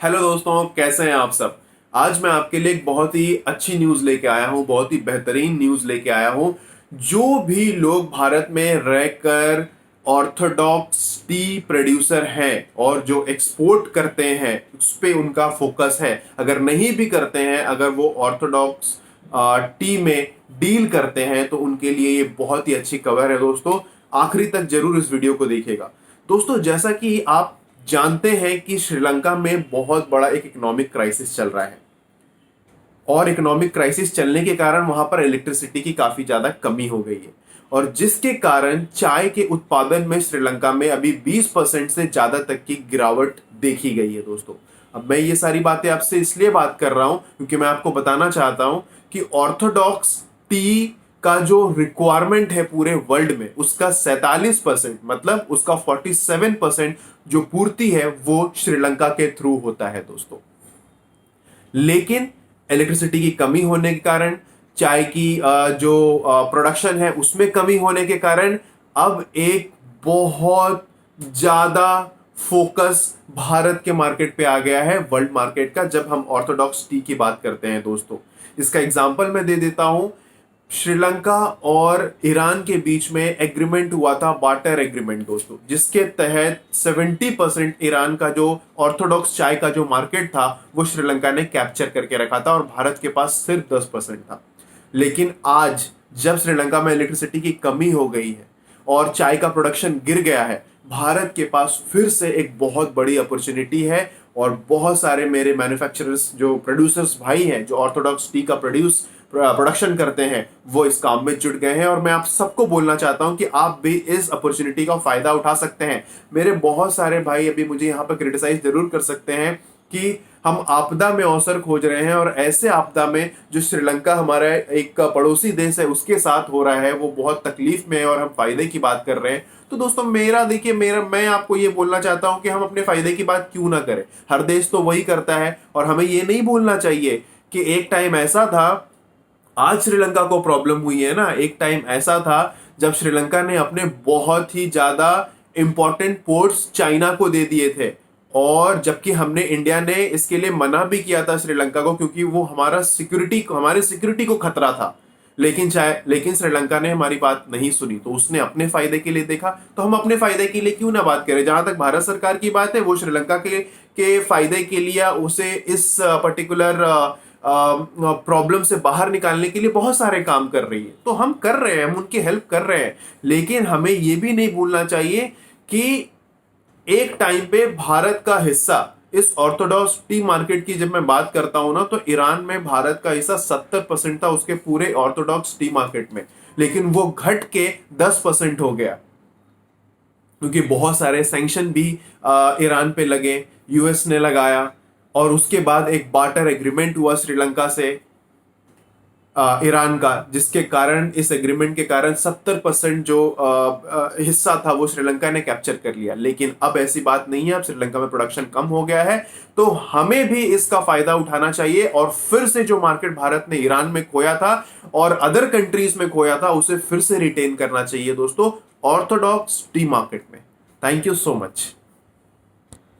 Hello दोस्तों, कैसे हैं आप सब। आज मैं आपके लिए एक बहुत ही अच्छी न्यूज़ लेके आया हूं, बहुत ही बेहतरीन न्यूज़ लेके आया हूं। जो भी लोग भारत में रहकर ऑर्थोडॉक्स टी प्रोड्यूसर हैं और जो एक्सपोर्ट करते हैं उस पे उनका फोकस है, अगर नहीं भी करते हैं, अगर वो ऑर्थोडॉक्स टी में डील करते हैं तो उनके लिए ये बहुत ही अच्छी खबर है दोस्तों। आखिरी तक जरूर इस वीडियो को देखिएगा। दोस्तों, जैसा कि आप जानते हैं कि श्रीलंका में बहुत बड़ा एक इकोनॉमिक क्राइसिस चल रहा है और इकोनॉमिक क्राइसिस चलने के कारण वहां पर इलेक्ट्रिसिटी की काफी ज्यादा कमी हो गई है और जिसके कारण चाय के उत्पादन में श्रीलंका में अभी 20% से ज्यादा तक की गिरावट देखी गई है दोस्तों। अब मैं ये सारी बातें आपसे इसलिए बात कर रहा हूं क्योंकि मैं आपको बताना चाहता हूं कि ऑर्थोडॉक्स टी का जो रिक्वायरमेंट है पूरे वर्ल्ड में उसका 47%, मतलब उसका 47% जो पूर्ति है वो श्रीलंका के थ्रू होता है दोस्तों। लेकिन इलेक्ट्रिसिटी की कमी होने के कारण, चाय की जो प्रोडक्शन है उसमें कमी होने के कारण अब एक बहुत ज्यादा फोकस भारत के मार्केट पे आ गया है, वर्ल्ड मार्केट का, जब हम ऑर्थोडॉक्स टी की बात करते हैं दोस्तों। इसका एग्जांपल मैं दे देता हूं। श्रीलंका और ईरान के बीच में एग्रीमेंट हुआ था, बार्टर एग्रीमेंट दोस्तों, जिसके तहत 70% ईरान का जो ऑर्थोडॉक्स चाय का जो मार्केट था वो श्रीलंका ने कैप्चर करके रखा था और भारत के पास सिर्फ 10% था। लेकिन आज जब श्रीलंका में इलेक्ट्रिसिटी की कमी हो गई है और चाय का प्रोडक्शन गिर गया है, भारत के पास फिर से एक बहुत बड़ी अपॉर्चुनिटी है और बहुत सारे मेरे मैन्युफैक्चरर्स, जो प्रोड्यूसर्स भाई हैं, जो ऑर्थोडॉक्स टी का प्रोडक्शन करते हैं, वो इस काम में जुट गए हैं और मैं आप सबको बोलना चाहता हूं कि आप भी इस अपॉर्चुनिटी का फायदा उठा सकते हैं। मेरे बहुत सारे भाई अभी मुझे यहाँ पर क्रिटिसाइज जरूर कर सकते हैं कि हम आपदा में अवसर खोज रहे हैं और ऐसे आपदा में जो श्रीलंका हमारा एक पड़ोसी देश है उसके साथ हो रहा है वो बहुत तकलीफ में है और हम फायदे की बात कर रहे हैं। तो दोस्तों, मैं आपको ये बोलना चाहता हूं कि हम अपने फायदे की बात क्यों ना करें। हर देश तो वही करता है और हमें ये नहीं भूलना चाहिए कि एक टाइम ऐसा था, आज श्रीलंका को प्रॉब्लम हुई है ना, एक टाइम ऐसा था जब श्रीलंका ने अपने बहुत ही ज्यादा इंपॉर्टेंट पोर्ट्स चाइना को दे दिए थे और जबकि हमने, इंडिया ने इसके लिए मना भी किया था श्रीलंका को क्योंकि वो हमारे सिक्योरिटी को खतरा था। लेकिन श्रीलंका ने हमारी बात नहीं सुनी, तो उसने अपने फायदे के लिए देखा। तो हम अपने फायदे के लिए क्यों ना बात करें। जहां तक भारत सरकार की बात है, वो श्रीलंका के फायदे के लिए उसे इस पर्टिकुलर प्रॉब्लम से बाहर निकालने के लिए बहुत सारे काम कर रही है। तो हम कर रहे हैं, हम उनकी हेल्प कर रहे हैं, लेकिन हमें यह भी नहीं भूलना चाहिए कि एक टाइम पे भारत का हिस्सा इस ऑर्थोडॉक्स टी मार्केट की जब मैं बात करता हूं ना, तो ईरान में भारत का हिस्सा 70% था उसके पूरे ऑर्थोडॉक्स टी मार्केट में, लेकिन वो घट के 10% हो गया क्योंकि बहुत सारे सैंक्शन भी ईरान पे लगे, यूएस ने लगाया और उसके बाद एक बार्टर एग्रीमेंट हुआ श्रीलंका से ईरान का, जिसके कारण, इस एग्रीमेंट के कारण 70% जो हिस्सा था वो श्रीलंका ने कैप्चर कर लिया। लेकिन अब ऐसी बात नहीं है, अब श्रीलंका में प्रोडक्शन कम हो गया है, तो हमें भी इसका फायदा उठाना चाहिए और फिर से जो मार्केट भारत ने ईरान में खोया था और अदर कंट्रीज में खोया था उसे फिर से रिटेन करना चाहिए दोस्तों, ऑर्थोडॉक्स टी मार्केट में। Thank you so much.